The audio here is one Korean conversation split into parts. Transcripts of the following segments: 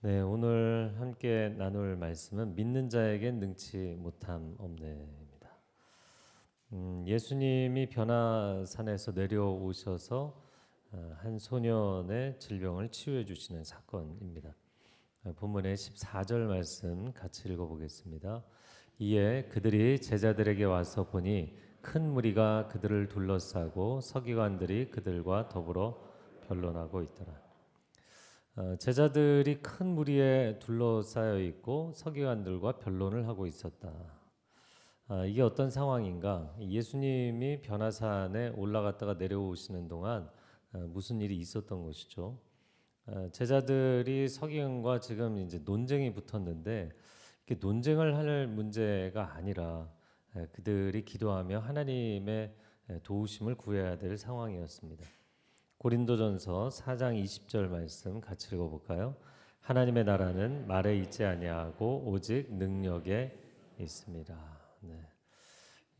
네, 오늘 함께 나눌 말씀은 믿는 자에겐 능치 못함 없네입니다. 예수님이 변화산에서 내려오셔서 한 소년의 질병을 치유해 주시는 사건입니다. 본문의 14절 말씀 같이 읽어보겠습니다. 이에 그들이 제자들에게 와서 보니 큰 무리가 그들을 둘러싸고 서기관들이 그들과 더불어 변론하고 있더라. 제자들이 큰 무리에 둘러싸여 있고 서기관들과 변론을 하고 있었다. 이게 어떤 상황인가? 예수님이 변화산에 올라갔다가 내려오시는 동안 무슨 일이 있었던 것이죠? 제자들이 서기관과 지금 이제 논쟁이 붙었는데 이게 논쟁을 할 문제가 아니라 그들이 기도하며 하나님의 도우심을 구해야 될 상황이었습니다. 고린도전서 4장 20절 말씀 같이 읽어볼까요? 하나님의 나라는 말에 있지 아니하고 오직 능력에 있습니다. 네.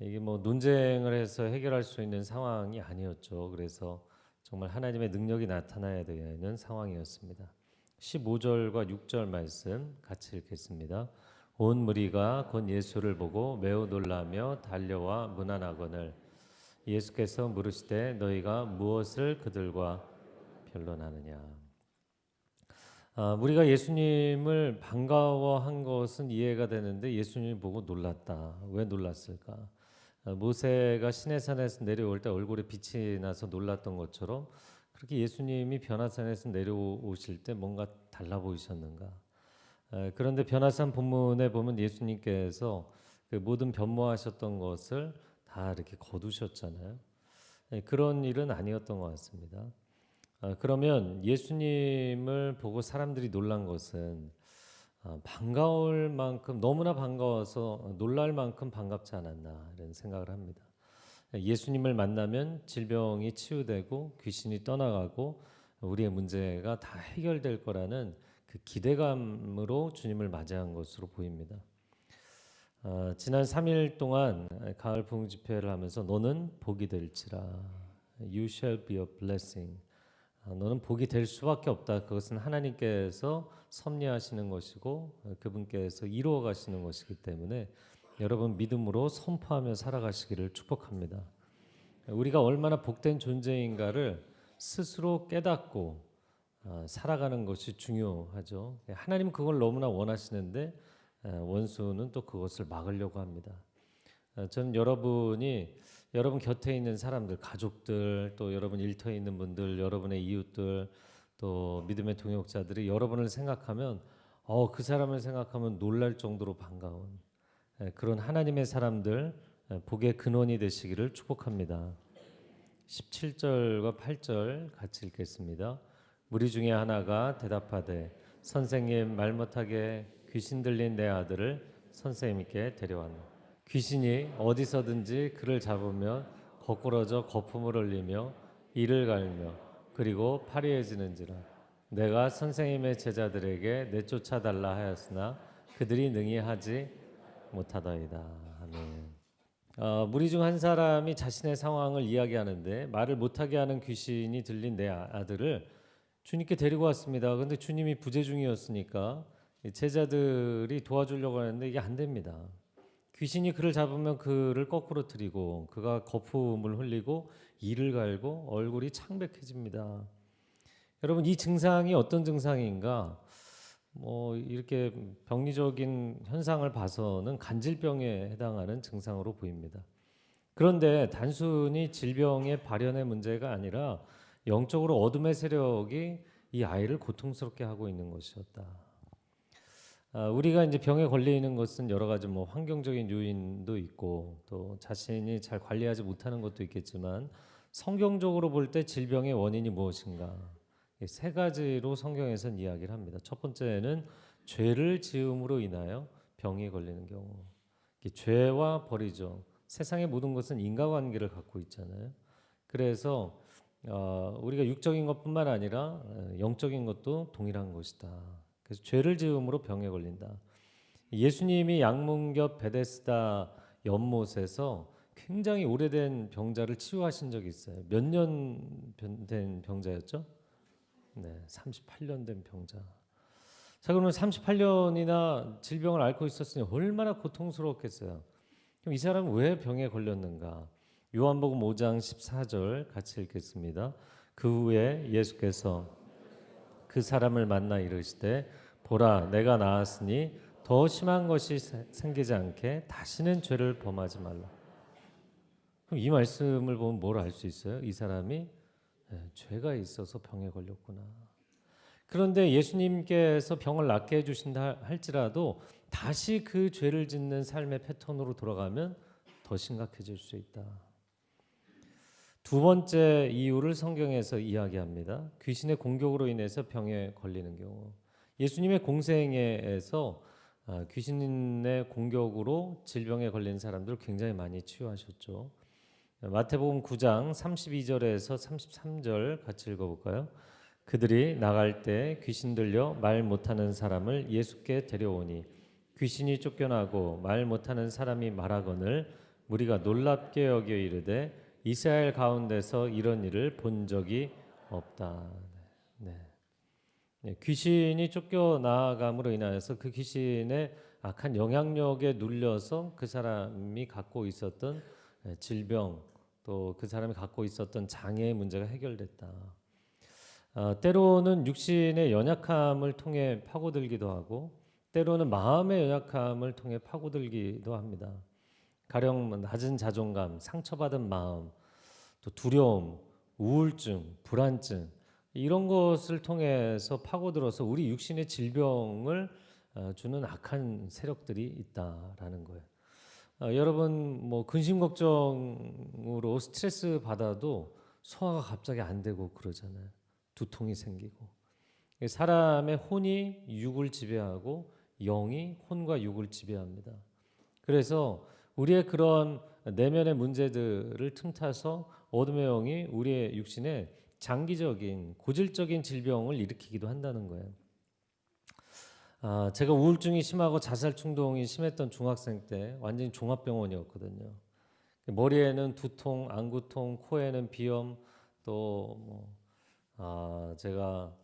이게 뭐 논쟁을 해서 해결할 수 있는 상황이 아니었죠. 그래서 정말 하나님의 능력이 나타나야 되는 상황이었습니다. 15절과 6절 말씀 같이 읽겠습니다. 온 무리가 곧 예수를 보고 매우 놀라며 달려와 문안하거늘 예수께서 물으시되 너희가 무엇을 그들과 변론하느냐. 우리가 예수님을 반가워한 것은 이해가 되는데 예수님을 보고 놀랐다. 왜 놀랐을까? 모세가 시내산에서 내려올 때 얼굴에 빛이 나서 놀랐던 것처럼 그렇게 예수님이 변화산에서 내려오실 때 뭔가 달라 보이셨는가? 그런데 변화산 본문에 보면 예수님께서 그 모든 변모하셨던 것을 다 이렇게 거두셨잖아요. 그런 일은 아니었던 것 같습니다. 그러면 예수님을 보고 사람들이 놀란 것은 반가울 만큼 너무나 반가워서 놀랄 만큼 반갑지 않았나 이런 생각을 합니다. 예수님을 만나면 질병이 치유되고 귀신이 떠나가고 우리의 문제가 다 해결될 거라는 그 기대감으로 주님을 맞이한 것으로 보입니다. 지난 3일 동안 가을 부흥 집회를 하면서 너는 복이 될지라 You shall be a blessing. 너는 복이 될 수밖에 없다. 그것은 하나님께서 섭리하시는 것이고 그분께서 이루어 가시는 것이기 때문에 여러분 믿음으로 선포하며 살아가시기를 축복합니다. 우리가 얼마나 복된 존재인가를 스스로 깨닫고 살아가는 것이 중요하죠. 하나님은 그걸 너무나 원하시는데 원수는 또 그것을 막으려고 합니다. 저는 여러분이 여러분 곁에 있는 사람들, 가족들, 또 여러분 일터에 있는 분들, 여러분의 이웃들, 또 믿음의 동역자들이 여러분을 생각하면 그 사람을 생각하면 놀랄 정도로 반가운 그런 하나님의 사람들 복의 근원이 되시기를 축복합니다. 17절과 8절 같이 읽겠습니다. 무리 중에 하나가 대답하되 선생님 말 못하게 귀신 들린 내 아들을 선생님께 데려왔노. 귀신이 어디서든지 그를 잡으면 거꾸러져 거품을 흘리며 이를 갈며 그리고 파리해지는지라. 내가 선생님의 제자들에게 내쫓아 달라 하였으나 그들이 능히 하지 못하더이다. 아멘. 무리 중 한 사람이 자신의 상황을 이야기하는데 말을 못하게 하는 귀신이 들린 내 아들을 주님께 데리고 왔습니다. 그런데 주님이 부재 중이었으니까 제자들이 도와주려고 하는데 이게 안 됩니다. 귀신이 그를 잡으면 그를 거꾸로 들이고 그가 거품을 흘리고 이를 갈고 얼굴이 창백해집니다. 여러분 이 증상이 어떤 증상인가? 이렇게 병리적인 현상을 봐서는 간질병에 해당하는 증상으로 보입니다. 그런데 단순히 질병의 발현의 문제가 아니라 영적으로 어둠의 세력이 이 아이를 고통스럽게 하고 있는 것이었다. 우리가 이제 병에 걸리는 것은 여러 가지 환경적인 요인도 있고 또 자신이 잘 관리하지 못하는 것도 있겠지만 성경적으로 볼 때 질병의 원인이 무엇인가? 세 가지로 성경에서는 이야기를 합니다. 첫 번째는 죄를 지음으로 인하여 병이 걸리는 경우. 죄와 벌이죠. 세상의 모든 것은 인과관계를 갖고 있잖아요. 그래서 우리가 육적인 것뿐만 아니라 영적인 것도 동일한 것이다. 그래서 죄를 지음으로 병에 걸린다. 예수님이 양문겹 베데스다 연못에서 굉장히 오래된 병자를 치유하신 적이 있어요. 몇 년 된 병자였죠? 네, 38년 된 병자. 자, 그러면 38년이나 질병을 앓고 있었으니 얼마나 고통스러웠겠어요. 그럼 이 사람은 왜 병에 걸렸는가? 요한복음 5장 14절 같이 읽겠습니다. 그 후에 예수께서 그 사람을 만나 이르시되 보라 내가 나았으니 더 심한 것이 생기지 않게 다시는 죄를 범하지 말라. 그럼 이 말씀을 보면 뭘 알 수 있어요? 이 사람이 죄가 있어서 병에 걸렸구나. 그런데 예수님께서 병을 낫게 해주신다 할지라도 다시 그 죄를 짓는 삶의 패턴으로 돌아가면 더 심각해질 수 있다. 두 번째 이유를 성경에서 이야기합니다. 귀신의 공격으로 인해서 병에 걸리는 경우. 예수님의 공생애에서 귀신의 공격으로 질병에 걸린 사람들 굉장히 많이 치유하셨죠. 마태복음 9장 32절에서 33절 같이 읽어볼까요? 그들이 나갈 때 귀신 들려 말 못하는 사람을 예수께 데려오니 귀신이 쫓겨나고 말 못하는 사람이 말하거늘 무리가 놀랍게 여겨 이르되 이스라엘 가운데서 이런 일을 본 적이 없다. 네. 귀신이 쫓겨나감으로 인하여서 그 귀신의 악한 영향력에 눌려서 그 사람이 갖고 있었던 질병 또 그 사람이 갖고 있었던 장애의 문제가 해결됐다. 때로는 육신의 연약함을 통해 파고들기도 하고 때로는 마음의 연약함을 통해 파고들기도 합니다. 가령 낮은 자존감, 상처받은 마음, 또 두려움, 우울증, 불안증 이런 것을 통해서 파고들어서 우리 육신의 질병을 주는 악한 세력들이 있다라는 거예요. 여러분 뭐 근심 걱정으로 스트레스 받아도 소화가 갑자기 안 되고 그러잖아요. 두통이 생기고 사람의 혼이 육을 지배하고 영이 혼과 육을 지배합니다. 그래서 우리의 그런 내면의 문제들을 틈타서 어둠의 영이 우리의 육신에 장기적인 고질적인 질병을 일으키기도 한다는 거예요. 제가 우울증이 심하고 자살 충동이 심했던 중학생 때 완전히 종합병원이었거든요. 머리에는 두통, 안구통, 코에는 비염, 또 제가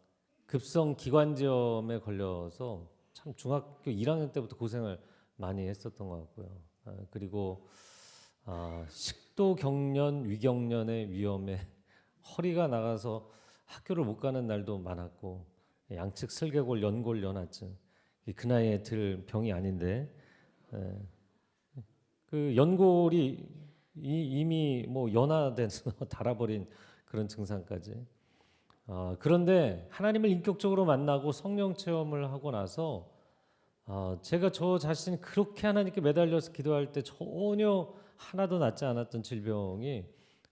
급성 기관지염에 걸려서 참 중학교 1학년 때부터 고생을 많이 했었던 것 같고요. 그리고 식도 경련, 위경련의 위험에 허리가 나가서 학교를 못 가는 날도 많았고 양측 슬개골, 연골, 연화증 그 나이에 들 병이 아닌데 그 연골이 이미 뭐 연화돼서 닳아버린 그런 증상까지. 그런데 하나님을 인격적으로 만나고 성령 체험을 하고 나서 제가 저 자신이 그렇게 하나님께 매달려서 기도할 때 전혀 하나도 낫지 않았던 질병이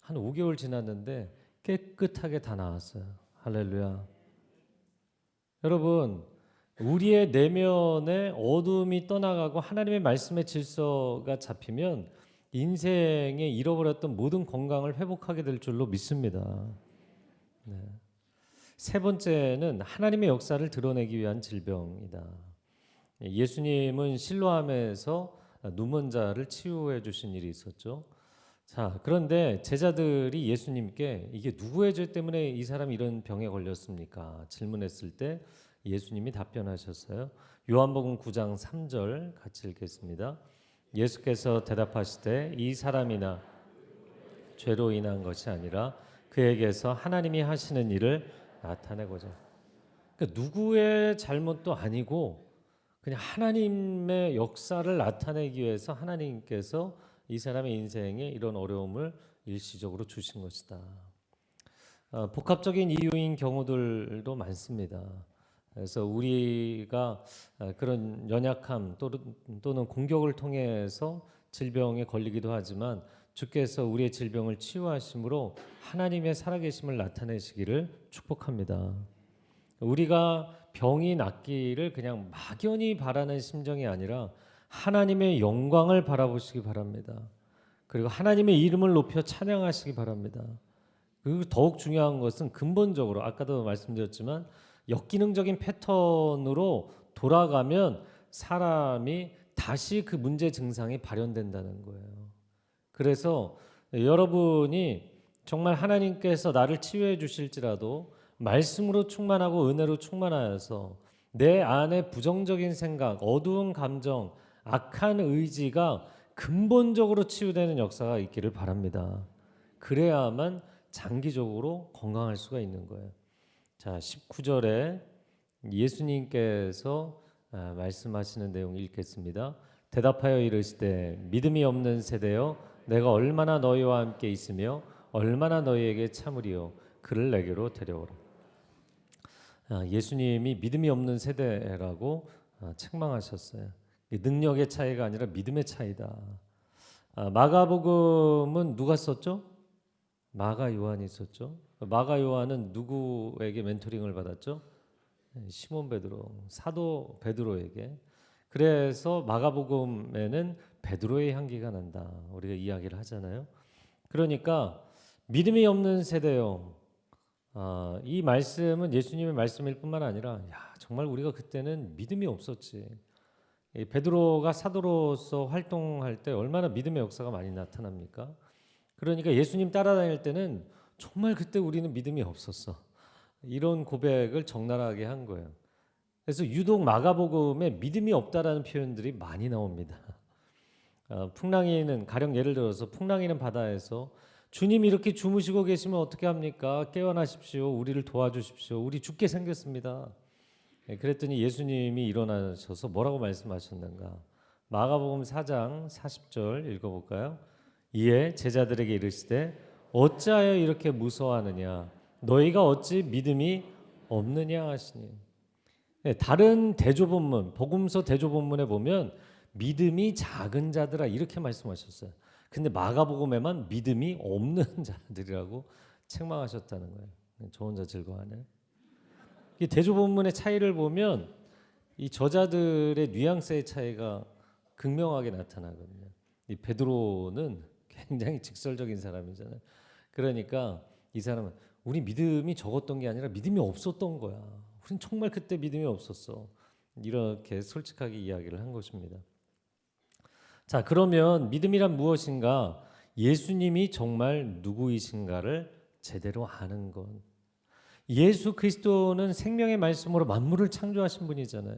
한 5개월 지났는데 깨끗하게 다 나았어요. 할렐루야. 여러분 우리의 내면의 어둠이 떠나가고 하나님의 말씀의 질서가 잡히면 인생에 잃어버렸던 모든 건강을 회복하게 될 줄로 믿습니다. 네. 세 번째는 하나님의 역사를 드러내기 위한 질병이다. 예수님은 실로암에서 누먼 자를 치유해 주신 일이 있었죠. 자, 그런데 제자들이 예수님께 이게 누구의 죄 때문에 이 사람이 이런 병에 걸렸습니까? 질문했을 때 예수님이 답변하셨어요. 요한복음 9장 3절 같이 읽겠습니다. 예수께서 대답하시되 이 사람이나 죄로 인한 것이 아니라 그에게서 하나님이 하시는 일을 나타내고자. 그러니까 누구의 잘못도 아니고 그냥 하나님의 역사를 나타내기 위해서 하나님께서 이 사람의 인생에 이런 어려움을 일시적으로 주신 것이다. 복합적인 이유인 경우들도 많습니다. 그래서 우리가 그런 연약함 또는 공격을 통해서 질병에 걸리기도 하지만 주께서 우리의 질병을 치유하심으로 하나님의 살아계심을 나타내시기를 축복합니다. 우리가 병이 낫기를 그냥 막연히 바라는 심정이 아니라 하나님의 영광을 바라보시기 바랍니다. 그리고 하나님의 이름을 높여 찬양하시기 바랍니다. 그리고 더욱 중요한 것은 근본적으로 아까도 말씀드렸지만 역기능적인 패턴으로 돌아가면 사람이 다시 그 문제 증상이 발현된다는 거예요. 그래서 여러분이 정말 하나님께서 나를 치유해 주실지라도 말씀으로 충만하고 은혜로 충만하여서 내 안에 부정적인 생각, 어두운 감정, 악한 의지가 근본적으로 치유되는 역사가 있기를 바랍니다. 그래야만 장기적으로 건강할 수가 있는 거예요. 자, 19절에 예수님께서 말씀하시는 내용 읽겠습니다. 대답하여 이르시되 믿음이 없는 세대여 내가 얼마나 너희와 함께 있으며 얼마나 너희에게 참으리요 그를 내게로 데려오라. 예수님이 믿음이 없는 세대라고 책망하셨어요. 능력의 차이가 아니라 믿음의 차이다. 마가복음은 누가 썼죠? 마가 요한이 썼죠. 마가 요한은 누구에게 멘토링을 받았죠? 시몬 베드로, 사도 베드로에게. 그래서 마가복음에는 베드로의 향기가 난다. 우리가 이야기를 하잖아요. 그러니까 믿음이 없는 세대요. 이 말씀은 예수님의 말씀일 뿐만 아니라 정말 우리가 그때는 믿음이 없었지. 베드로가 사도로서 활동할 때 얼마나 믿음의 역사가 많이 나타납니까? 그러니까 예수님 따라다닐 때는 정말 그때 우리는 믿음이 없었어. 이런 고백을 적나라하게 한 거예요. 그래서 유독 마가복음에 믿음이 없다라는 표현들이 많이 나옵니다. 풍랑이는 가령 예를 들어서 풍랑이는 바다에서 주님 이렇게 주무시고 계시면 어떻게 합니까? 깨어나십시오. 우리를 도와주십시오. 우리 죽게 생겼습니다. 그랬더니 예수님이 일어나셔서 뭐라고 말씀하셨는가? 마가복음 4장 40절 읽어볼까요? 이에 제자들에게 이르시되 어찌하여 이렇게 무서워하느냐? 너희가 어찌 믿음이 없느냐 하시니. 다른 대조본문, 복음서 대조본문에 보면 믿음이 작은 자들아 이렇게 말씀하셨어요. 근데 마가복음에만 믿음이 없는 자들이라고 책망하셨다는 거예요. 저 혼자 즐거워하네. 이 대조본문의 차이를 보면 이 저자들의 뉘앙스의 차이가 극명하게 나타나거든요. 이 베드로는 굉장히 직설적인 사람이잖아요. 그러니까 이 사람은 우리 믿음이 적었던 게 아니라 믿음이 없었던 거야. 우린 정말 그때 믿음이 없었어. 이렇게 솔직하게 이야기를 한 것입니다. 자, 그러면 믿음이란 무엇인가? 예수님이 정말 누구이신가를 제대로 아는 것. 예수 그리스도는 생명의 말씀으로 만물을 창조하신 분이잖아요.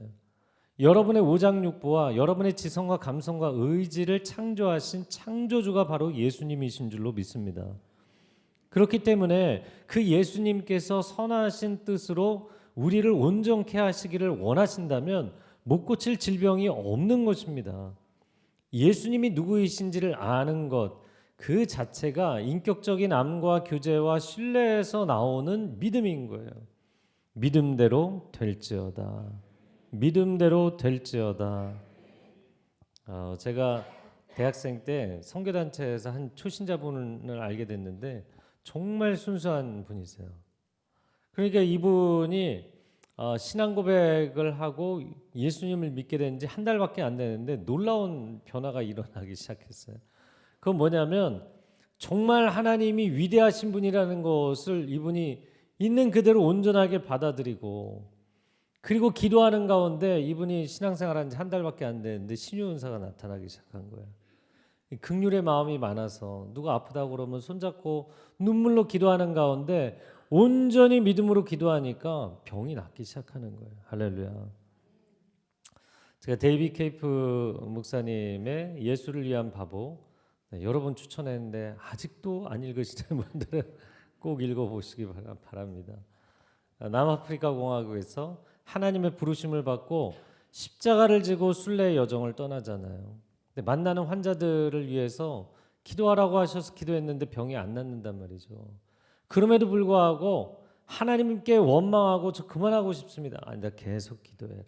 여러분의 오장육부와 여러분의 지성과 감성과 의지를 창조하신 창조주가 바로 예수님이신 줄로 믿습니다. 그렇기 때문에 그 예수님께서 선하신 뜻으로 우리를 온전케 하시기를 원하신다면 못 고칠 질병이 없는 것입니다. 예수님이 누구이신지를 아는 것, 그 자체가 인격적인 암과 교제와 신뢰에서 나오는 믿음인 거예요. 믿음대로 될지어다. 믿음대로 될지어다. 제가 대학생 때 선교단체에서 한 초신자분을 알게 됐는데 정말 순수한 분이세요. 그러니까 이분이 신앙 고백을 하고 예수님을 믿게 된 지 한 달밖에 안 되는데 놀라운 변화가 일어나기 시작했어요. 그건 뭐냐면 정말 하나님이 위대하신 분이라는 것을 이분이 있는 그대로 온전하게 받아들이고, 그리고 기도하는 가운데 이분이 신앙생활한 지 한 달밖에 안 됐는데 신유 은사가 나타나기 시작한 거예요. 긍휼의 마음이 많아서 누가 아프다고 그러면 손잡고 눈물로 기도하는 가운데 온전히 믿음으로 기도하니까 병이 낫기 시작하는 거예요. 할렐루야. 제가 데이비 케이프 목사님의 예수를 위한 바보 여러 번 추천했는데 아직도 안 읽으시는 분들은 꼭 읽어보시기 바랍니다. 남아프리카 공화국에서 하나님의 부르심을 받고 십자가를 지고 순례의 여정을 떠나잖아요. 근데 만나는 환자들을 위해서 기도하라고 하셔서 기도했는데 병이 안 낫는단 말이죠. 그럼에도 불구하고 하나님께 원망하고 저 그만하고 싶습니다. 아니, 나 계속 기도해라.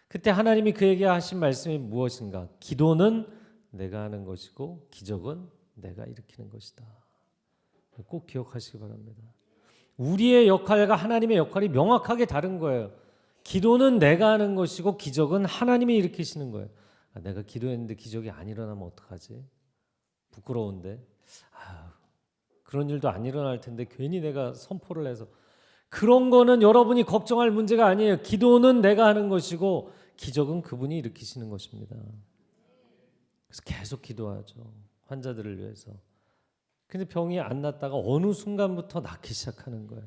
그때 하나님이 그에게 하신 말씀이 무엇인가? 기도는 내가 하는 것이고 기적은 내가 일으키는 것이다. 꼭 기억하시기 바랍니다. 우리의 역할과 하나님의 역할이 명확하게 다른 거예요. 기도는 내가 하는 것이고 기적은 하나님이 일으키시는 거예요. 내가 기도했는데 기적이 안 일어나면 어떡하지? 부끄러운데. 그런 일도 안 일어날 텐데 괜히 내가 선포를 해서. 그런 거는 여러분이 걱정할 문제가 아니에요. 기도는 내가 하는 것이고 기적은 그분이 일으키시는 것입니다. 그래서 계속 기도하죠. 환자들을 위해서. 근데 병이 안 낫다가 어느 순간부터 낫기 시작하는 거예요.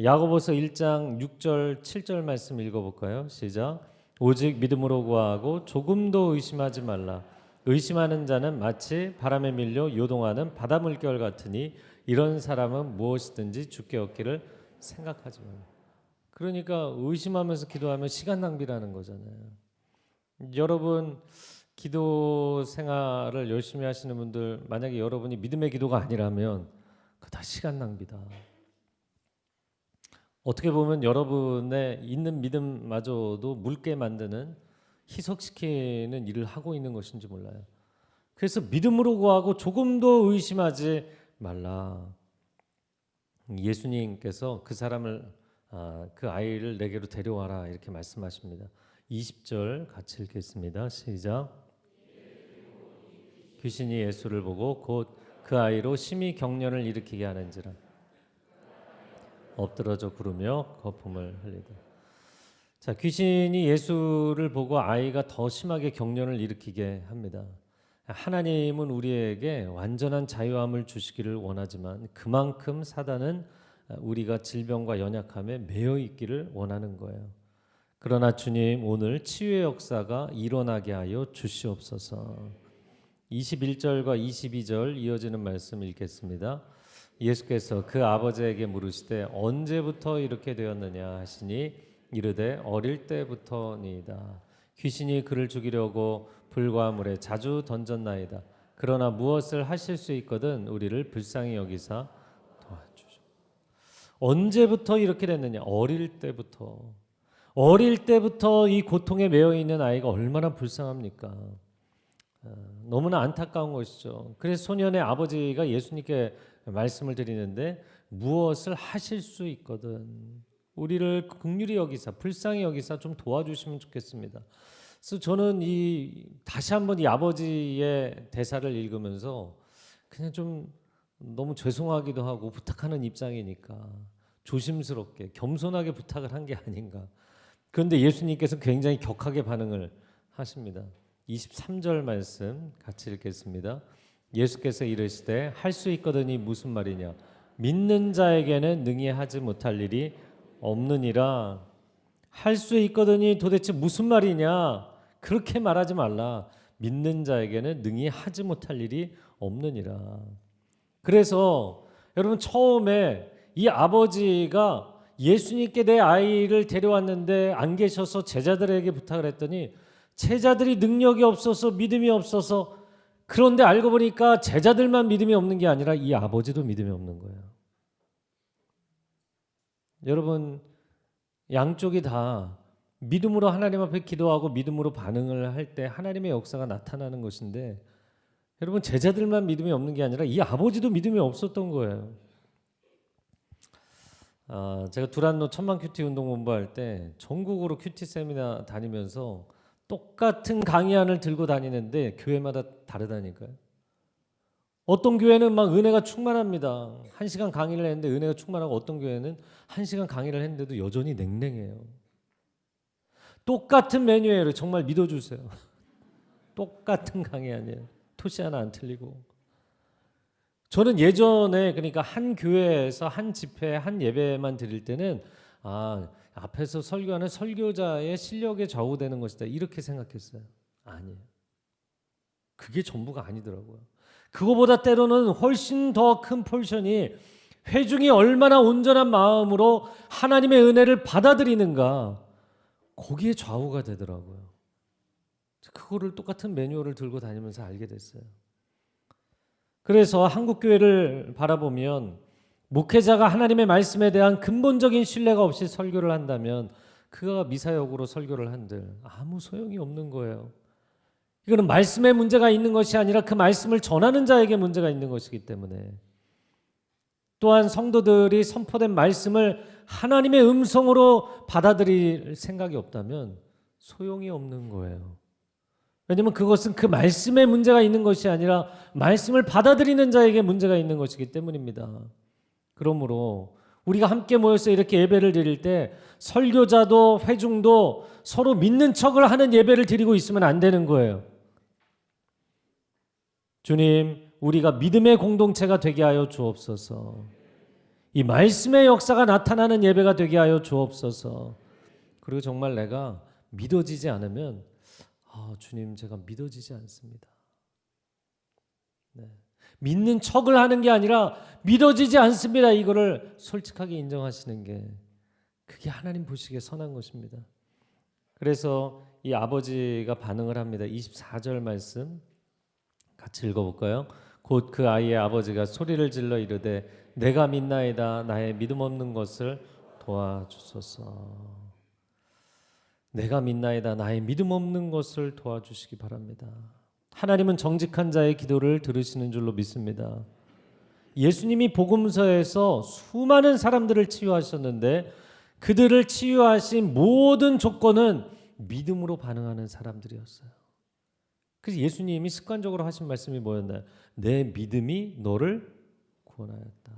야고보서 1장 6절 7절 말씀 읽어볼까요? 시작. 오직 믿음으로 구하고 조금도 의심하지 말라. 의심하는 자는 마치 바람에 밀려 요동하는 바다 물결 같으니 이런 사람은 무엇이든지 주께 얻기를 생각하지 말라. 그러니까 의심하면서 기도하면 시간 낭비라는 거잖아요. 여러분 기도 생활을 열심히 하시는 분들, 만약에 여러분이 믿음의 기도가 아니라면 그거 다 시간 낭비다. 어떻게 보면 여러분의 있는 믿음마저도 묽게 만드는, 희석시키는 일을 하고 있는 것인지 몰라요. 그래서 믿음으로 구하고 조금도 의심하지 말라. 예수님께서 그 사람을 그 아이를 내게로 데려와라 이렇게 말씀하십니다. 20절 같이 읽겠습니다. 시작. 귀신이 예수를 보고 곧 그 아이로 심히 경련을 일으키게 하는지라 엎드러져 구르며 거품을 흘리다. 자, 귀신이 예수를 보고 아이가 더 심하게 경련을 일으키게 합니다. 하나님은 우리에게 완전한 자유함을 주시기를 원하지만 그만큼 사단은 우리가 질병과 연약함에 매여 있기를 원하는 거예요. 그러나 주님, 오늘 치유의 역사가 일어나게 하여 주시옵소서. 21절과 22절 이어지는 말씀 읽겠습니다. 예수께서 그 아버지에게 물으시되 언제부터 이렇게 되었느냐 하시니 이르되 어릴 때부터니이다. 귀신이 그를 죽이려고 불과 물에 자주 던졌나이다. 그러나 무엇을 하실 수 있거든 우리를 불쌍히 여기사 도와주시오. 언제부터 이렇게 됐느냐? 어릴 때부터. 어릴 때부터 이 고통에 매여 있는 아이가 얼마나 불쌍합니까? 너무나 안타까운 것이죠. 그래서 소년의 아버지가 예수님께 말씀을 드리는데 무엇을 하실 수 있거든 우리를 긍휼히 여기사 불쌍히 여기사 좀 도와주시면 좋겠습니다. 그래서 저는 다시 한번 이 아버지의 대사를 읽으면서 그냥 좀 너무 죄송하기도 하고 부탁하는 입장이니까 조심스럽게 겸손하게 부탁을 한 게 아닌가. 그런데 예수님께서 굉장히 격하게 반응을 하십니다. 23절 말씀 같이 읽겠습니다. 예수께서 이르시되 할 수 있거든이 무슨 말이냐? 믿는 자에게는 능히 하지 못할 일이 없느니라. 할 수 있거든이 도대체 무슨 말이냐? 그렇게 말하지 말라. 믿는 자에게는 능히 하지 못할 일이 없느니라. 그래서 여러분 처음에 이 아버지가 예수님께 내 아이를 데려왔는데 안 계셔서 제자들에게 부탁을 했더니 제자들이 능력이 없어서 믿음이 없어서, 그런데 알고 보니까 제자들만 믿음이 없는 게 아니라 이 아버지도 믿음이 없는 거예요. 여러분 양쪽이 다 믿음으로 하나님 앞에 기도하고 믿음으로 반응을 할 때 하나님의 역사가 나타나는 것인데 여러분 제자들만 믿음이 없는 게 아니라 이 아버지도 믿음이 없었던 거예요. 제가 두란노 천만 큐티 운동 공부할 때 전국으로 큐티 세미나 다니면서 똑같은 강의안을 들고 다니는데 교회마다 다르다니까요. 어떤 교회는 막 은혜가 충만합니다. 1시간 강의를 했는데 은혜가 충만하고 어떤 교회는 1시간 강의를 했는데도 여전히 냉랭해요. 똑같은 메뉴예요. 정말 믿어주세요. 똑같은 강의안이에요. 토시 하나 안 틀리고. 저는 예전에 그러니까 한 교회에서 한 집회 한 예배만 드릴 때는 앞에서 설교하는 설교자의 실력에 좌우되는 것이다 이렇게 생각했어요. 아니에요. 그게 전부가 아니더라고요. 그거보다 때로는 훨씬 더 큰 포션이 회중이 얼마나 온전한 마음으로 하나님의 은혜를 받아들이는가, 거기에 좌우가 되더라고요. 그거를 똑같은 매뉴얼을 들고 다니면서 알게 됐어요. 그래서 한국교회를 바라보면 목회자가 하나님의 말씀에 대한 근본적인 신뢰가 없이 설교를 한다면 그가 미사역으로 설교를 한들 아무 소용이 없는 거예요. 이거는 말씀에 문제가 있는 것이 아니라 그 말씀을 전하는 자에게 문제가 있는 것이기 때문에, 또한 성도들이 선포된 말씀을 하나님의 음성으로 받아들일 생각이 없다면 소용이 없는 거예요. 왜냐하면 그것은 그 말씀에 문제가 있는 것이 아니라 말씀을 받아들이는 자에게 문제가 있는 것이기 때문입니다. 그러므로 우리가 함께 모여서 이렇게 예배를 드릴 때 설교자도 회중도 서로 믿는 척을 하는 예배를 드리고 있으면 안 되는 거예요. 주님, 우리가 믿음의 공동체가 되게 하여 주옵소서. 이 말씀의 역사가 나타나는 예배가 되게 하여 주옵소서. 그리고 정말 내가 믿어지지 않으면 주님 제가 믿어지지 않습니다. 네. 믿는 척을 하는 게 아니라 믿어지지 않습니다. 이거를 솔직하게 인정하시는 게 그게 하나님 보시기에 선한 것입니다. 그래서 이 아버지가 반응을 합니다. 24절 말씀 같이 읽어볼까요? 곧 그 아이의 아버지가 소리를 질러 이르되 내가 믿나이다. 나의 믿음 없는 것을 도와주소서. 내가 믿나이다. 나의 믿음 없는 것을 도와주시기 바랍니다. 하나님은 정직한 자의 기도를 들으시는 줄로 믿습니다. 예수님이 복음서에서 수많은 사람들을 치유하셨는데 그들을 치유하신 모든 조건은 믿음으로 반응하는 사람들이었어요. 그래서 예수님이 습관적으로 하신 말씀이 뭐였나요? 내 믿음이 너를 구원하였다.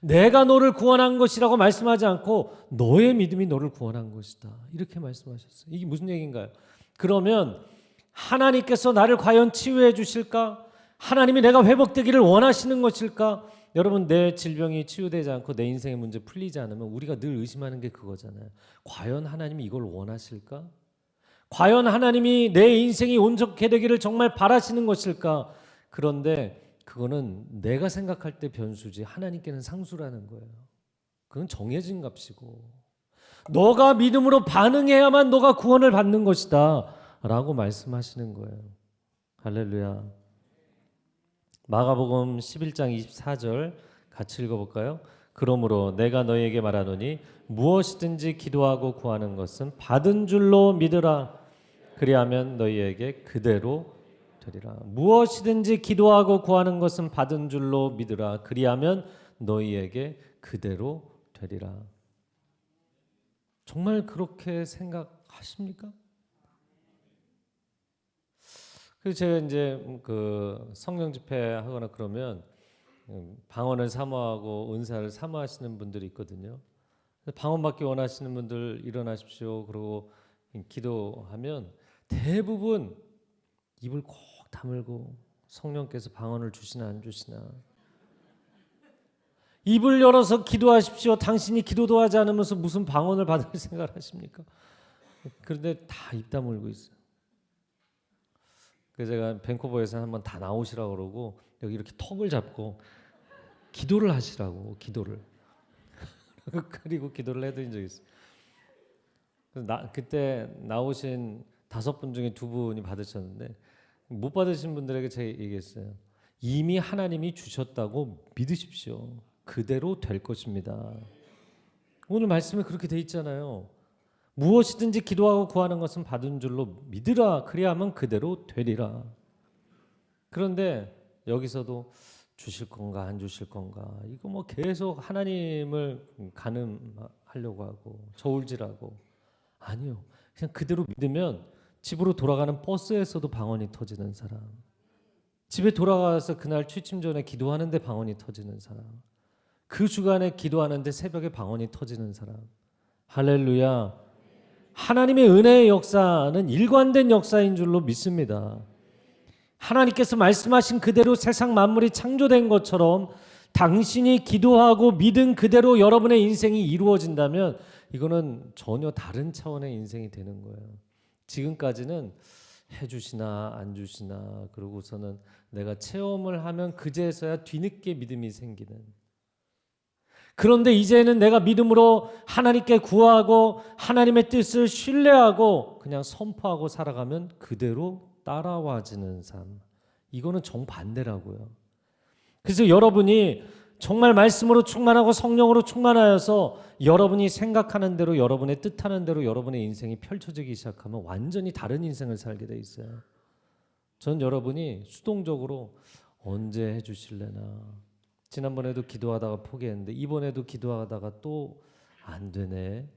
내가 너를 구원한 것이라고 말씀하지 않고 너의 믿음이 너를 구원한 것이다. 이렇게 말씀하셨어요. 이게 무슨 얘기인가요? 그러면 하나님께서 나를 과연 치유해 주실까? 하나님이 내가 회복되기를 원하시는 것일까? 여러분, 내 질병이 치유되지 않고 내 인생의 문제 풀리지 않으면 우리가 늘 의심하는 게 그거잖아요. 과연 하나님이 이걸 원하실까? 과연 하나님이 내 인생이 온전케 되기를 정말 바라시는 것일까? 그런데 그거는 내가 생각할 때 변수지 하나님께는 상수라는 거예요. 그건 정해진 값이고 너가 믿음으로 반응해야만 너가 구원을 받는 것이다 라고 말씀하시는 거예요. 할렐루야. 마가복음 11장 24절 같이 읽어볼까요? 그러므로 내가 너희에게 말하노니 무엇이든지 기도하고 구하는 것은 받은 줄로 믿으라. 그리하면 너희에게 그대로 되리라. 무엇이든지 기도하고 구하는 것은 받은 줄로 믿으라. 그리하면 너희에게 그대로 되리라. 정말 그렇게 생각하십니까? 그래서 제가 이제 그 성령 집회하거나 그러면 방언을 사모하고 은사를 사모하시는 분들이 있거든요. 방언 받기 원하시는 분들 일어나십시오. 그리고 기도하면 대부분 입을 꼭 다물고 성령께서 방언을 주시나 안 주시나 입을 열어서 기도하십시오. 당신이 기도도 하지 않으면서 무슨 방언을 받을 생각을 하십니까? 그런데 다 입 다물고 있어요. 그래서 제가 밴쿠버에서 한번 다 나오시라고 그러고 여기 이렇게 턱을 잡고 기도를 하시라고 기도를 그리고 기도를 해드린 적이 있어요. 그때 나오신 5분 중에 2분이 받으셨는데 못 받으신 분들에게 제가 얘기했어요. 이미 하나님이 주셨다고 믿으십시오. 그대로 될 것입니다. 오늘 말씀에 그렇게 돼 있잖아요. 무엇이든지 기도하고 구하는 것은 받은 줄로 믿으라. 그리하면 그대로 되리라. 그런데 여기서도 주실 건가 안 주실 건가 이거 뭐 계속 하나님을 가늠하려고 하고 저울질하고 아니요. 그냥 그대로 믿으면 집으로 돌아가는 버스에서도 방언이 터지는 사람, 집에 돌아가서 그날 취침 전에 기도하는데 방언이 터지는 사람, 그 주간에 기도하는데 새벽에 방언이 터지는 사람. 할렐루야. 하나님의 은혜의 역사는 일관된 역사인 줄로 믿습니다. 하나님께서 말씀하신 그대로 세상 만물이 창조된 것처럼 당신이 기도하고 믿은 그대로 여러분의 인생이 이루어진다면 이거는 전혀 다른 차원의 인생이 되는 거예요. 지금까지는 해주시나 안 주시나 그러고서는 내가 체험을 하면 그제서야 뒤늦게 믿음이 생기는. 그런데 이제는 내가 믿음으로 하나님께 구하고 하나님의 뜻을 신뢰하고 그냥 선포하고 살아가면 그대로 따라와지는 삶. 이거는 정반대라고요. 그래서 여러분이 정말 말씀으로 충만하고 성령으로 충만하여서 여러분이 생각하는 대로 여러분의 뜻하는 대로 여러분의 인생이 펼쳐지기 시작하면 완전히 다른 인생을 살게 돼 있어요. 전 여러분이 수동적으로 언제 해주실래나 지난번에도 기도하다가 포기했는데 이번에도 기도하다가 또 안 되네.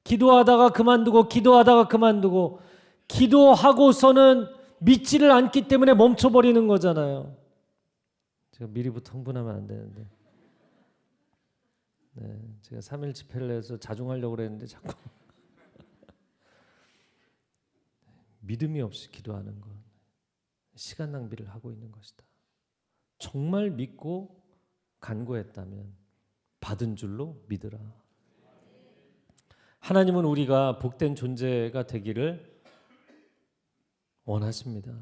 기도하다가 그만두고 기도하다가 그만두고 기도하고서는 믿지를 않기 때문에 멈춰버리는 거잖아요. 제가 미리부터 흥분하면 안 되는데 제가 3일 집회를 해서 자중하려고 그랬는데 자꾸 믿음이 없이 기도하는 건 시간 낭비를 하고 있는 것이다. 정말 믿고 간구했다면 받은 줄로 믿으라. 하나님은 우리가 복된 존재가 되기를 원하십니다.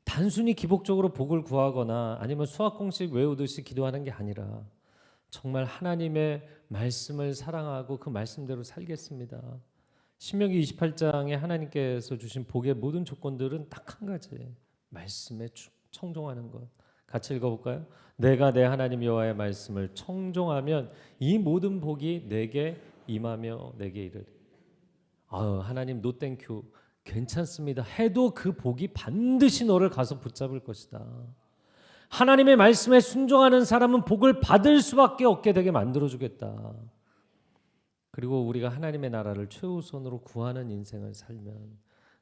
단순히 기복적으로 복을 구하거나 아니면 수학 공식 외우듯이 기도하는 게 아니라 정말 하나님의 말씀을 사랑하고 그 말씀대로 살겠습니다. 신명기 28장에 하나님께서 주신 복의 모든 조건들은 딱 한 가지, 말씀에 청종하는 것. 같이 읽어볼까요? 내가 내 하나님 여호와의 말씀을 청종하면 이 모든 복이 내게 임하며 내게 이르리. 하나님 no 땡큐 괜찮습니다 해도 그 복이 반드시 너를 가서 붙잡을 것이다. 하나님의 말씀에 순종하는 사람은 복을 받을 수밖에 없게 되게 만들어주겠다. 그리고 우리가 하나님의 나라를 최우선으로 구하는 인생을 살면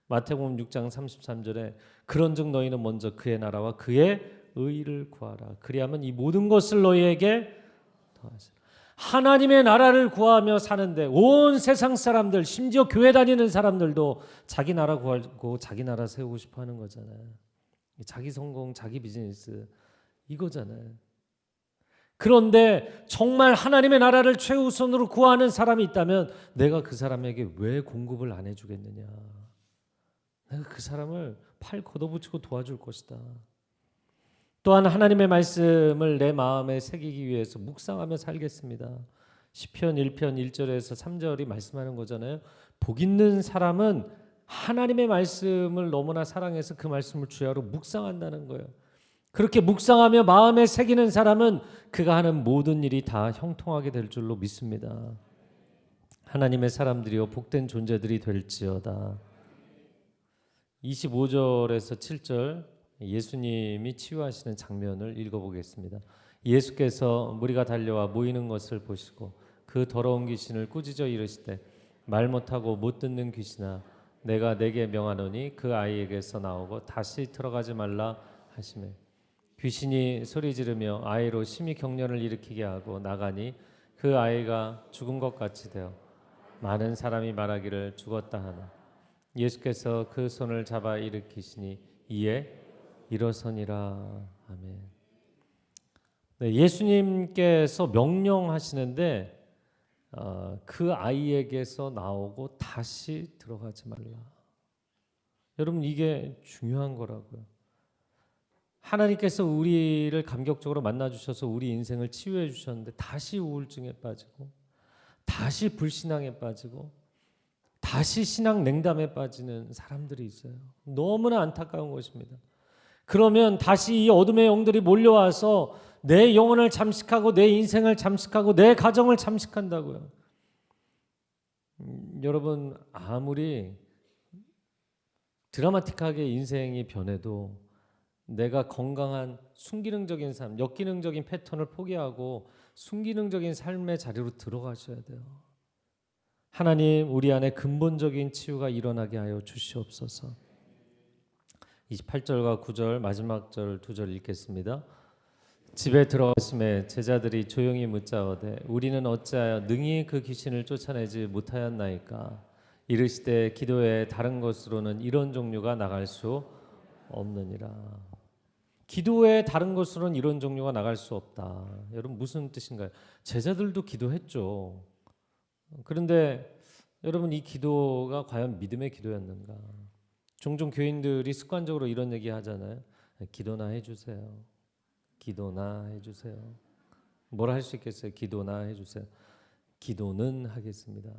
마태복음 6장 33절에 그런즉 너희는 먼저 그의 나라와 그의 의를 구하라. 그리하면 이 모든 것을 너희에게 더하시라. 하나님의 나라를 구하며 사는데 온 세상 사람들, 심지어 교회 다니는 사람들도 자기 나라 구하고 자기 나라 세우고 싶어 하는 거잖아요. 자기 성공, 자기 비즈니스 이거잖아요. 그런데 정말 하나님의 나라를 최우선으로 구하는 사람이 있다면 내가 그 사람에게 왜 공급을 안 해주겠느냐. 내가 그 사람을 팔 걷어붙이고 도와줄 것이다. 또한 하나님의 말씀을 내 마음에 새기기 위해서 묵상하며 살겠습니다. 시편 1편 1절에서 3절이 말씀하는 거잖아요. 복 있는 사람은 하나님의 말씀을 너무나 사랑해서 그 말씀을 주야로 묵상한다는 거예요. 그렇게 묵상하며 마음에 새기는 사람은 그가 하는 모든 일이 다 형통하게 될 줄로 믿습니다. 하나님의 사람들이요 복된 존재들이 될지어다. 25절에서 7절 예수님이 치유하시는 장면을 읽어보겠습니다. 예수께서 무리가 달려와 모이는 것을 보시고 그 더러운 귀신을 꾸짖어 이르시되 말 못하고 못 듣는 귀신아 내가 내게 명하노니 그 아이에게서 나오고 다시 들어가지 말라 하시매 귀신이 소리 지르며 아이로 심히 경련을 일으키게 하고 나가니 그 아이가 죽은 것 같이 되어 많은 사람이 말하기를 죽었다 하나 예수께서 그 손을 잡아 일으키시니 이에 일어서니라. 아멘. 네, 예수님께서 명령하시는데 그 아이에게서 나오고 다시 들어가지 말라. 여러분 이게 중요한 거라고요. 하나님께서 우리를 감격적으로 만나주셔서 우리 인생을 치유해 주셨는데 다시 우울증에 빠지고 다시 불신앙에 빠지고 다시 신앙 냉담에 빠지는 사람들이 있어요. 너무나 안타까운 것입니다. 그러면 다시 이 어둠의 영들이 몰려와서 내 영혼을 잠식하고 내 인생을 잠식하고 내 가정을 잠식한다고요. 여러분 아무리 드라마틱하게 인생이 변해도 내가 건강한 순기능적인 삶, 역기능적인 패턴을 포기하고 순기능적인 삶의 자리로 들어가셔야 돼요. 하나님 우리 안에 근본적인 치유가 일어나게 하여 주시옵소서. 28절과 9절 마지막 절 2절 읽겠습니다. 집에 들어가심에 제자들이 조용히 묻자오되 우리는 어찌하여 능히 그 귀신을 쫓아내지 못하였나이까. 이르시되 기도에 다른 것으로는 이런 종류가 나갈 수 없느니라. 기도에 다른 것으로는 이런 종류가 나갈 수 없다. 여러분 무슨 뜻인가요? 제자들도 기도했죠. 그런데 여러분 이 기도가 과연 믿음의 기도였는가? 종종 교인들이 습관적으로 이런 얘기 하잖아요. 기도나 해주세요. 기도나 해주세요. 뭘 할 수 있겠어요? 기도나 해주세요. 기도는 하겠습니다.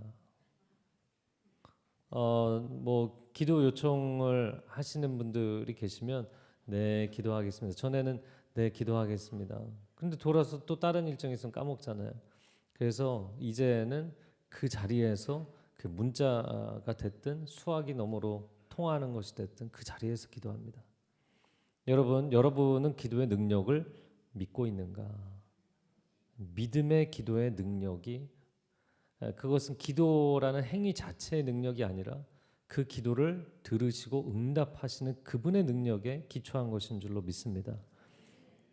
기도 요청을 하시는 분들이 계시면 네 기도하겠습니다. 전에는 네 기도하겠습니다. 그런데 돌아서 또 다른 일정이 있으면 까먹잖아요. 그래서 이제는 그 자리에서 그 문자가 됐든 수학이 너머로 통하는 것이 됐든 그 자리에서 기도합니다. 여러분은 기도의 능력을 믿고 있는가? 믿음의 기도의 능력이 그것은 기도라는 행위 자체의 능력이 아니라 그 기도를 들으시고 응답하시는 그분의 능력에 기초한 것인 줄로 믿습니다.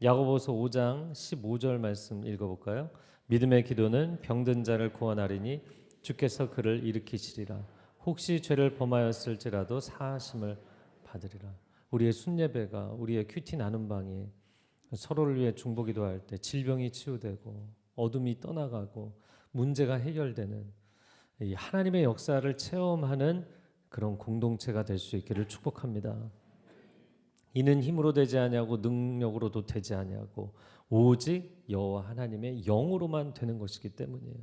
야고보서 5장 15절 말씀 읽어볼까요? 믿음의 기도는 병든 자를 구원하리니 주께서 그를 일으키시리라. 혹시 죄를 범하였을지라도 사하심을 받으리라. 우리의 순예배가 우리의 큐티 나눔 방이 서로를 위해 중보기도할 때 질병이 치유되고 어둠이 떠나가고 문제가 해결되는 이 하나님의 역사를 체험하는 그런 공동체가 될 수 있기를 축복합니다. 이는 힘으로 되지 아니하고 능력으로도 되지 아니하고 오직 여호와 하나님의 영으로만 되는 것이기 때문이에요.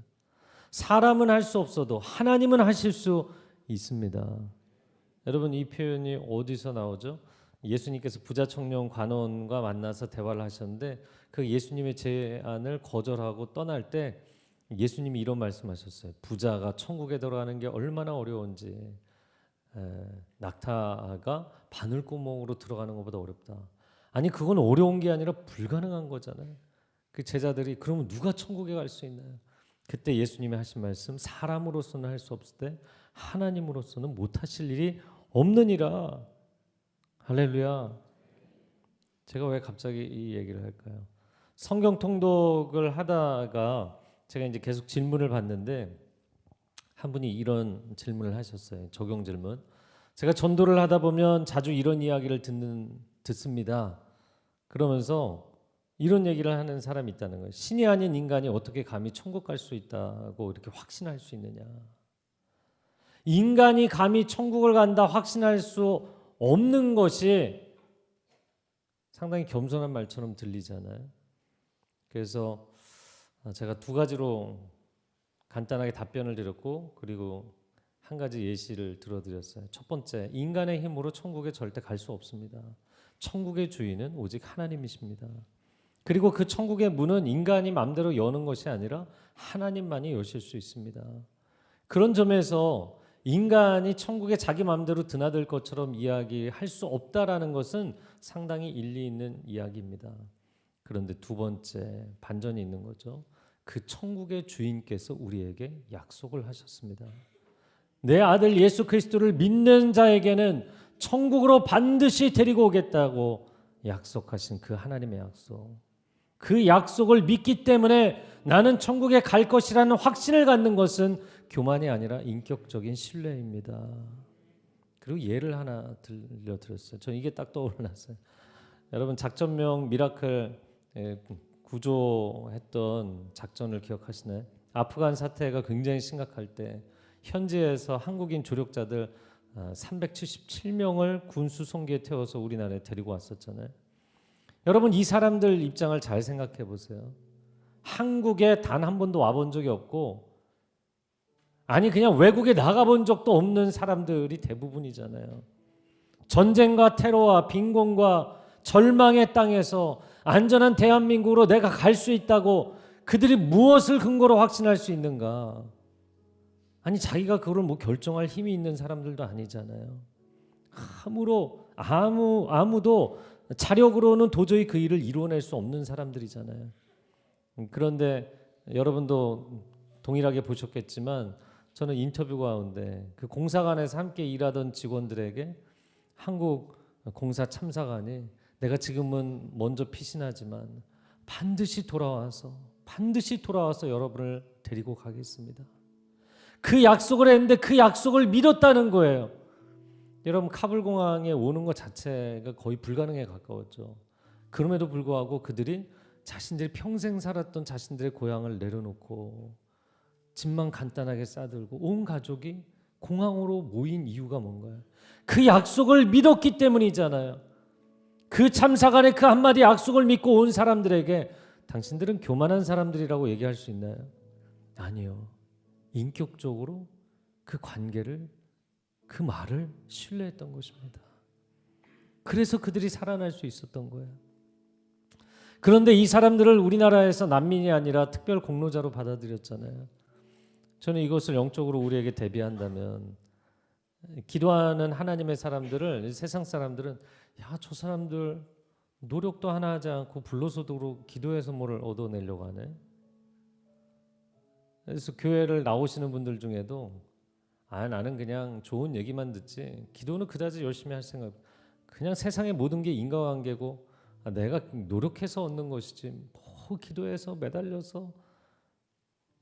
사람은 할 수 없어도 하나님은 하실 수 있습니다. 여러분, 이 표현이 어디서 나오죠? 예수님께서 부자 청년 관원과 만나서 대화를 하셨는데 그 예수님의 제안을 거절하고 떠날 때 예수님이 이런 말씀하셨어요. 부자가 천국에 들어가는 게 얼마나 어려운지, 낙타가 바늘구멍으로 들어가는 것보다 어렵다. 아니, 그건 어려운 게 아니라 불가능한 거잖아요. 그 제자들이 그러면 누가 천국에 갈 수 있나요? 그때 예수님이 하신 말씀, 사람으로서는 할 수 없을 때 하나님으로서는 못하실 일이 없느니라. 할렐루야. 제가 왜 갑자기 이 얘기를 할까요? 성경 통독을 하다가 제가 이제 계속 질문을 받는데 한 분이 이런 질문을 하셨어요. 적용 질문. 제가 전도를 하다 보면 자주 이런 이야기를 듣습니다. 그러면서 이런 얘기를 하는 사람이 있다는 거예요. 신이 아닌 인간이 어떻게 감히 천국 갈 수 있다고 이렇게 확신할 수 있느냐. 인간이 감히 천국을 간다 확신할 수 없는 것이 상당히 겸손한 말처럼 들리잖아요. 그래서 제가 두 가지로 간단하게 답변을 드렸고 그리고 한 가지 예시를 들어드렸어요. 첫 번째, 인간의 힘으로 천국에 절대 갈 수 없습니다. 천국의 주인은 오직 하나님이십니다. 그리고 그 천국의 문은 인간이 마음대로 여는 것이 아니라 하나님만이 여실 수 있습니다. 그런 점에서 인간이 천국에 자기 마음대로 드나들 것처럼 이야기할 수 없다라는 것은 상당히 일리 있는 이야기입니다. 그런데 두 번째, 반전이 있는 거죠. 그 천국의 주인께서 우리에게 약속을 하셨습니다. 내 아들 예수 그리스도를 믿는 자에게는 천국으로 반드시 데리고 오겠다고 약속하신 그 하나님의 약속. 그 약속을 믿기 때문에 나는 천국에 갈 것이라는 확신을 갖는 것은 교만이 아니라 인격적인 신뢰입니다. 그리고 예를 하나 들려드렸어요. 저는 이게 딱 떠올랐어요. 여러분, 작전명 미라클 구조했던 작전을 기억하시나요? 아프간 사태가 굉장히 심각할 때 현지에서 한국인 조력자들 377명을 군수 송기에 태워서 우리나라에 데리고 왔었잖아요. 여러분, 이 사람들 입장을 잘 생각해 보세요. 한국에 단 한 번도 와본 적이 없고, 아니 그냥 외국에 나가본 적도 없는 사람들이 대부분이잖아요. 전쟁과 테러와 빈곤과 절망의 땅에서 안전한 대한민국으로 내가 갈 수 있다고 그들이 무엇을 근거로 확신할 수 있는가? 아니, 자기가 그걸 뭐 결정할 힘이 있는 사람들도 아니잖아요. 아무도 자력으로는 도저히 그 일을 이루어낼 수 없는 사람들이잖아요. 그런데 여러분도 동일하게 보셨겠지만 저는 인터뷰 가운데 그 공사관에서 함께 일하던 직원들에게 한국 공사 참사관이 내가 지금은 먼저 피신하지만 반드시 돌아와서 여러분을 데리고 가겠습니다. 그 약속을 했는데 그 약속을 믿었다는 거예요. 여러분, 카불 공항에 오는 것 자체가 거의 불가능에 가까웠죠. 그럼에도 불구하고 그들이 자신들이 평생 살았던 자신들의 고향을 내려놓고 짐만 간단하게 싸들고 온 가족이 공항으로 모인 이유가 뭔가요? 그 약속을 믿었기 때문이잖아요. 그 참사관의 그 한마디 약속을 믿고 온 사람들에게 당신들은 교만한 사람들이라고 얘기할 수 있나요? 아니요. 인격적으로 그 관계를, 그 말을 신뢰했던 것입니다. 그래서 그들이 살아날 수 있었던 거예요. 그런데 이 사람들을 우리나라에서 난민이 아니라 특별 공로자로 받아들였잖아요. 저는 이것을 영적으로 우리에게 대비한다면 기도하는 하나님의 사람들을, 세상 사람들은 야, 저 사람들 노력도 하나 하지 않고 불로소득으로 기도해서 뭐를 얻어내려고 하네. 그래서 교회를 나오시는 분들 중에도 나는 그냥 좋은 얘기만 듣지 기도는 그다지 열심히 할 생각, 그냥 세상의 모든 게 인과관계고 내가 노력해서 얻는 것이지 뭐 기도해서 매달려서.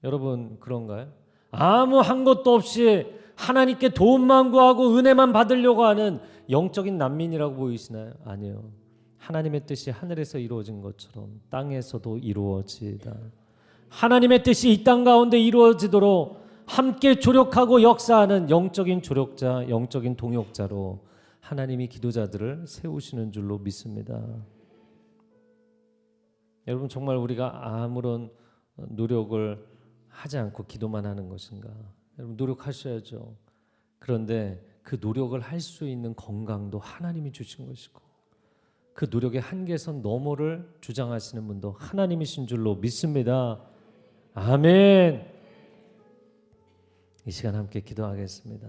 여러분, 그런가요? 아무 한 것도 없이 하나님께 도움만 구하고 은혜만 받으려고 하는 영적인 난민이라고 보이시나요? 아니요. 하나님의 뜻이 하늘에서 이루어진 것처럼 땅에서도 이루어지다. 하나님의 뜻이 이 땅 가운데 이루어지도록 함께 조력하고 역사하는 영적인 조력자, 영적인 동역자로 하나님이 기도자들을 세우시는 줄로 믿습니다. 여러분, 정말 우리가 아무런 노력을 하지 않고 기도만 하는 것인가? 여러분, 노력하셔야죠. 그런데 그 노력을 할 수 있는 건강도 하나님이 주신 것이고, 그 노력의 한계선 너머를 주장하시는 분도 하나님이신 줄로 믿습니다. 아멘. 이 시간 함께 기도하겠습니다.